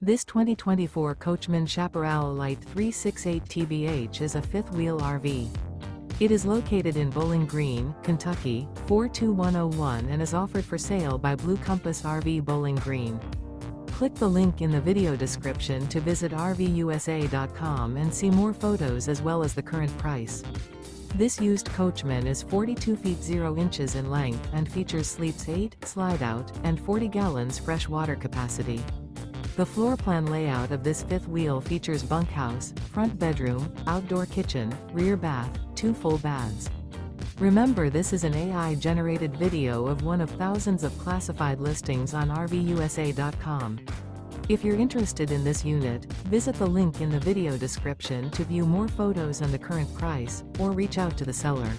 This 2024 Coachmen Chaparral Lite 368 TBH is a fifth-wheel RV. It is located in Bowling Green, Kentucky, 42101 and is offered for sale by Blue Compass RV Bowling Green. Click the link in the video description to visit RVUSA.com and see more photos as well as the current price. This used Coachman is 42 feet 0 inches in length and features sleeps 8, slide-out, and 40 gallons fresh water capacity. The floor plan layout of this fifth wheel features bunkhouse, front bedroom, outdoor kitchen, rear bath, 2 full baths. Remember, this is an AI-generated video of one of thousands of classified listings on RVUSA.com. If you're interested in this unit, visit the link in the video description to view more photos and the current price, or reach out to the seller.